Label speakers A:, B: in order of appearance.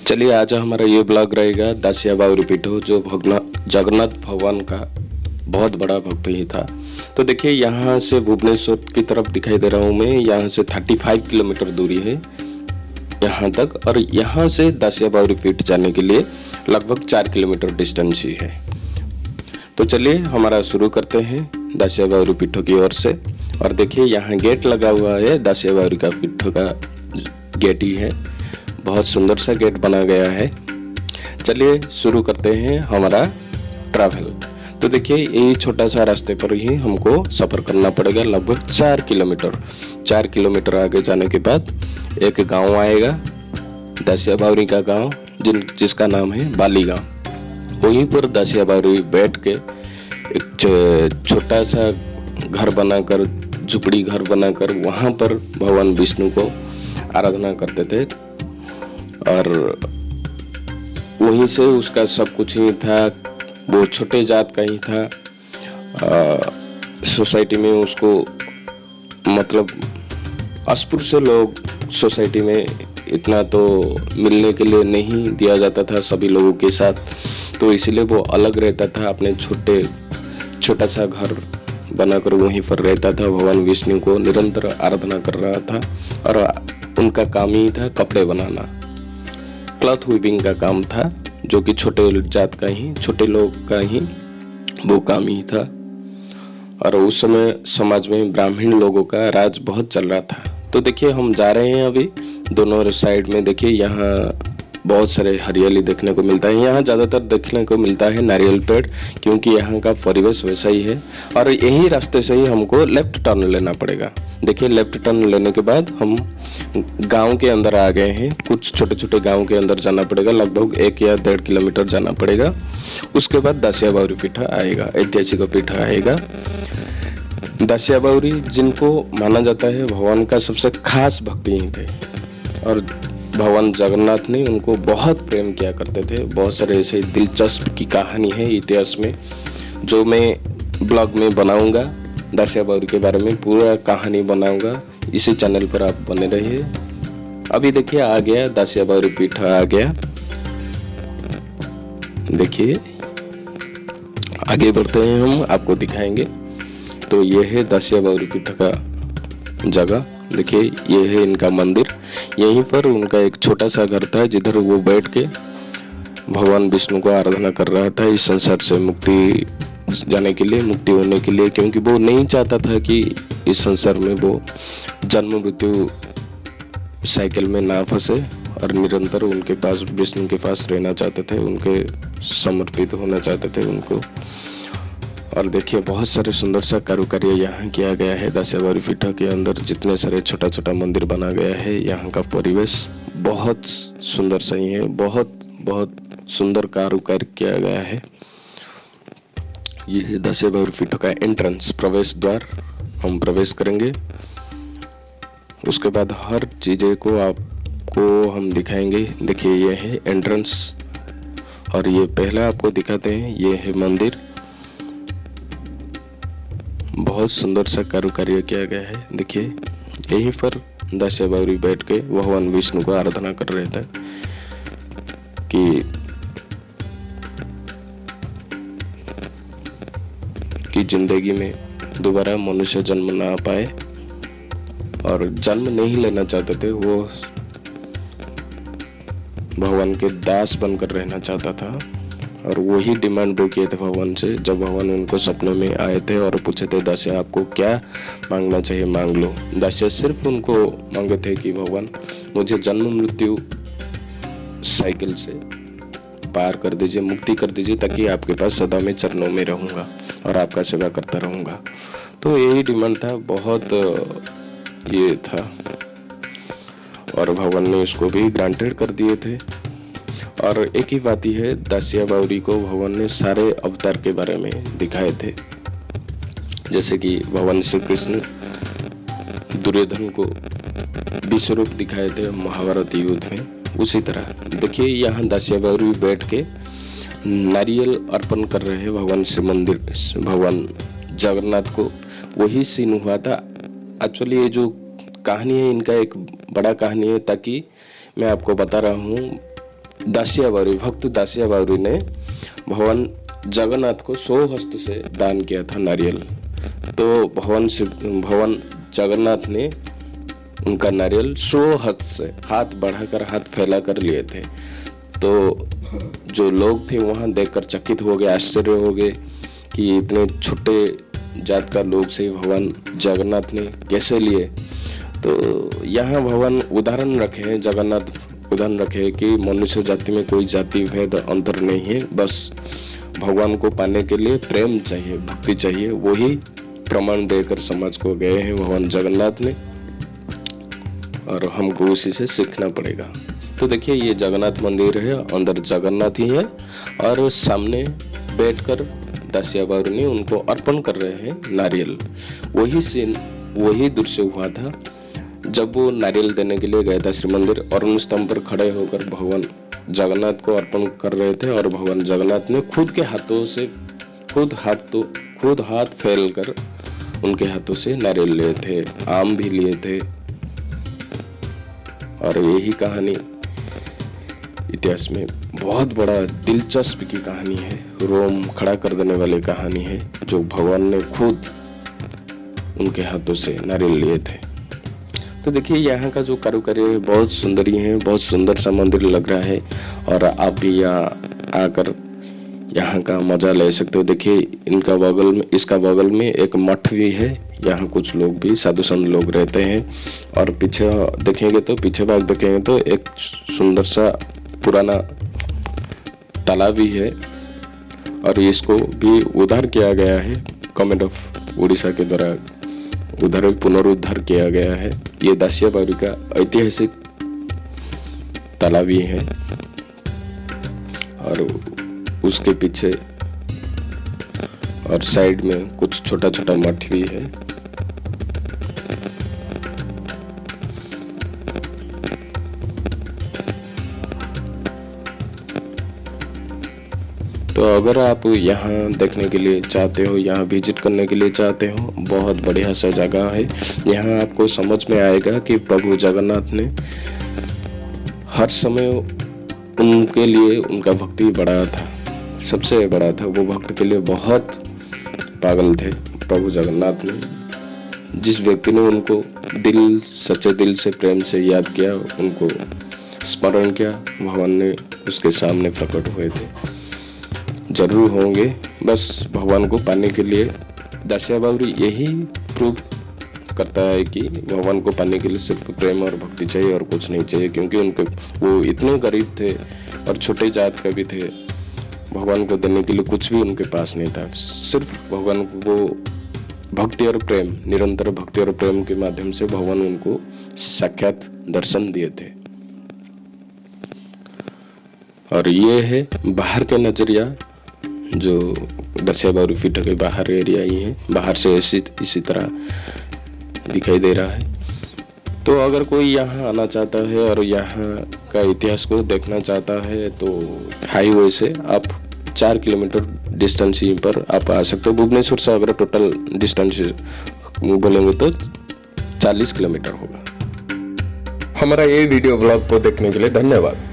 A: चलिए आज हमारा ये ब्लॉग रहेगा दासिया बावरी पीठो, जो जगन्नाथ भगवान का बहुत बड़ा भक्त ही था। तो देखिए यहाँ से भुवनेश्वर की तरफ दिखाई दे रहा हूँ मैं। यहाँ से 35 किलोमीटर दूरी है यहाँ तक, और यहाँ से दासिया बावरी पीठ जाने के लिए लगभग 4 किलोमीटर डिस्टेंस ही है। तो चलिए हमारा शुरू करते हैं दासिया बावरी पीठो की ओर से। और देखिए यहाँ गेट लगा हुआ है, दासिया बावरी का पीठो का गेट ही है। बहुत सुंदर सा गेट बना गया है। चलिए शुरू करते हैं हमारा ट्रैवल। तो देखिए यही छोटा सा रास्ते पर ही हमको सफ़र करना पड़ेगा, लगभग 4 किलोमीटर। 4 किलोमीटर आगे जाने के बाद एक गांव आएगा, दासिया बावरी का गांव, जिसका नाम है बाली गांव। वहीं पर दासिया बावरी बैठ के एक छोटा सा घर बनाकर, झुपड़ी घर बनाकर, वहाँ पर भगवान विष्णु को आराधना करते थे। और वहीं से उसका सब कुछ ही था, वो छोटे जात का ही था। सोसाइटी में उसको मतलब अस्पृश्य लोग सोसाइटी में इतना तो मिलने के लिए नहीं दिया जाता था सभी लोगों के साथ, तो इसलिए वो अलग रहता था, अपने छोटा सा घर बनाकर वहीं पर रहता था। भगवान विष्णु को निरंतर आराधना कर रहा था और उनका काम ही था कपड़े बनाना, क्लॉथ वीविंग का काम था, जो कि छोटे जात का ही, छोटे लोग का ही वो काम ही था। और उस समय समाज में ब्राह्मण लोगों का राज बहुत चल रहा था। तो देखिए हम जा रहे हैं अभी, दोनों साइड में देखिए यहाँ बहुत सारे हरियाली देखने को मिलता है। यहाँ ज़्यादातर देखने को मिलता है नारियल पेड़, क्योंकि यहाँ का परिवेश वैसा ही है। और यही रास्ते से ही हमको लेफ्ट टर्न लेना पड़ेगा। देखिए लेफ्ट टर्न लेने के बाद हम गांव के अंदर आ गए हैं। कुछ छोटे छोटे गांव के अंदर जाना पड़ेगा, लगभग 1 या 1.5 किलोमीटर जाना पड़ेगा। उसके बाद दासिया बावरी पीठा आएगा, ऐतिहासिक पीठा आएगा। दासिया बावरी, जिनको माना जाता है भगवान का सबसे खास भक्त ही थे, और भगवान जगन्नाथ ने उनको बहुत प्रेम किया करते थे। बहुत सारे ऐसे दिलचस्प की कहानी है इतिहास में, जो मैं ब्लॉग में बनाऊंगा। दासिया बावरी के बारे में पूरा कहानी बनाऊंगा, इसी चैनल पर आप बने रहिए। अभी देखिए आ गया दासिया बावरी पीठा, आ गया। देखिए आगे बढ़ते हैं, हम आपको दिखाएंगे। तो ये है दासिया बावरी पीठा का जगह। देखिए ये है इनका मंदिर। यहीं पर उनका एक छोटा सा घर था, जिधर वो बैठ के भगवान विष्णु को आराधना कर रहा था, इस संसार से मुक्ति जाने के लिए, मुक्ति होने के लिए, क्योंकि वो नहीं चाहता था कि इस संसार में वो जन्म मृत्यु साइकिल में ना फंसे, और निरंतर उनके पास, विष्णु के पास रहना चाहते थे, उनके समर्पित होना चाहते थे उनको। और देखिए बहुत सारे सुंदर सा कारुकार्य यहाँ किया गया है। दासिया बावरी पीठा के अंदर जितने सारे छोटा छोटा मंदिर बना गया है, यहाँ का परिवेश बहुत सुंदर सही है। बहुत सुंदर कारुकार्य किया गया है। ये है दासिया बावरी पीठा का एंट्रेंस, प्रवेश द्वार। हम प्रवेश करेंगे, उसके बाद हर चीज़ें को आपको हम दिखाएंगे। देखिए ये है एंट्रेंस, और ये पहला आपको दिखाते हैं, ये है मंदिर। बहुत सुंदर सा कारुकार्य किया गया है। देखिए यहीं पर दासिया बावरी बैठ के भगवान विष्णु को आराधना कर रहे थे कि जिंदगी में दोबारा मनुष्य जन्म ना पाए, और जन्म नहीं लेना चाहते थे, वो भगवान के दास बनकर रहना चाहता था। और वही डिमांड वो किए थे भगवान से, जब भगवान उनको सपने में आए थे और पूछे थे, दासिया आपको क्या मांगना चाहिए मांग लो। दासिया सिर्फ उनको मांगे थे कि भगवान मुझे जन्म मृत्यु साइकिल से पार कर दीजिए, मुक्ति कर दीजिए, ताकि आपके पास सदा में चरणों में रहूँगा और आपका सेवा करता रहूँगा। तो यही डिमांड था, बहुत ये था, और भगवान ने इसको भी ग्रांटेड कर दिए थे। और एक ही बात ही है, दासिया बावरी को भगवान ने सारे अवतार के बारे में दिखाए थे। जैसे कि भगवान श्री कृष्ण दुर्योधन को विश्व रूप दिखाए थे महाभारत युद्ध में, उसी तरह देखिए यहाँ दासिया बावरी बैठ के नारियल अर्पण कर रहे हैं भगवान से मंदिर, भगवान जगन्नाथ को। वही सीन हुआ था। एक्चुअली ये जो कहानी है, इनका एक बड़ा कहानी है, ताकि मैं आपको बता रहा हूँ दासिया बावरी, भक्त दासिया बावरी ने भगवान जगन्नाथ को 100 हस्त से दान किया था नारियल। तो भगवान जगन्नाथ ने उनका नारियल 100 हस्त से हाथ बढ़ाकर, हाथ फैलाकर लिए थे। तो जो लोग थे वहां देखकर चकित हो गए, आश्चर्य हो गए कि इतने छोटे जात का लोग से भगवान जगन्नाथ ने कैसे लिए। तो यहाँ भगवान उदाहरण रखे हैं, जगन्नाथ उदाहरण रखे कि मनुष्य जाति में कोई जाति भेद अंतर नहीं है, बस भगवान को पाने के लिए प्रेम चाहिए, भक्ति चाहिए। वही प्रमाण देकर समाज को गए हैं भगवान जगन्नाथ ने, और हमको उसी से सीखना पड़ेगा। तो देखिए ये जगन्नाथ मंदिर है, अंदर जगन्नाथ ही है और सामने बैठकर दासिया बावरी ने उनको अर्पण कर रहे हैं नारियल। वही सीन, वही दृश्य हुआ था जब वो नारियल देने के लिए गया था श्री मंदिर, और उन स्तंभ पर खड़े होकर भगवान जगन्नाथ को अर्पण कर रहे थे, और भगवान जगन्नाथ ने खुद के हाथों से खुद हाथ फैल कर उनके हाथों से नारियल लिए थे, आम भी लिए थे। और यही कहानी इतिहास में बहुत बड़ा दिलचस्प की कहानी है, रोम खड़ा कर देने वाली कहानी है, जो भगवान ने खुद उनके हाथों से नारियल लिए थे। तो देखिए यहाँ का जो कारुकार्य है बहुत सुंदरी है, बहुत सुंदर सा मंदिर लग रहा है, और आप भी यहाँ आकर यहाँ का मजा ले सकते हो। देखिए इसका बगल में एक मठ भी है, यहाँ कुछ लोग भी साधु संत लोग रहते हैं। और पीछे भाग देखेंगे तो एक सुंदर सा पुराना तालाब भी है, और इसको भी उद्धार किया गया है, गवर्नमेंट ऑफ उड़ीसा के द्वारा उधर पुनरुद्धार किया गया है। ये दासिया बावरी का ऐतिहासिक तालाब भी है, और उसके पीछे और साइड में कुछ छोटा छोटा मठ भी है। तो अगर आप यहाँ देखने के लिए चाहते हो, यहाँ विजिट करने के लिए चाहते हो, बहुत बढ़िया सा जगह है। यहाँ आपको समझ में आएगा कि प्रभु जगन्नाथ ने हर समय उनके लिए उनका भक्ति बड़ा था, सबसे बड़ा था। वो भक्त के लिए बहुत पागल थे। प्रभु जगन्नाथ ने जिस व्यक्ति ने उनको सच्चे दिल से प्रेम से याद किया, उनको स्मरण किया, भगवान ने उसके सामने प्रकट हुए थे। जरूर होंगे, बस भगवान को पाने के लिए। दासिया बावरी यही प्रूव करता है कि भगवान को पाने के लिए सिर्फ प्रेम और भक्ति चाहिए और कुछ नहीं चाहिए, क्योंकि वो इतने गरीब थे और छोटे जात का भी थे। भगवान को देने के लिए कुछ भी उनके पास नहीं था, सिर्फ भगवान को भक्ति और प्रेम, निरंतर भक्ति और प्रेम के माध्यम से भगवान उनको साक्षात दर्शन दिए थे। और ये है बाहर के नजरिया, जो दासिया बावरी पीठ के बाहर एरिया ही है, बाहर से इसी तरह दिखाई दे रहा है। तो अगर कोई यहाँ आना चाहता है और यहाँ का इतिहास को देखना चाहता है, तो हाईवे से आप 4 किलोमीटर डिस्टेंस ही पर आप आ सकते हो। भुवनेश्वर से अगर टोटल डिस्टेंस बोलेंगे तो 40 किलोमीटर होगा। हमारा ये वीडियो ब्लॉग को देखने के लिए धन्यवाद।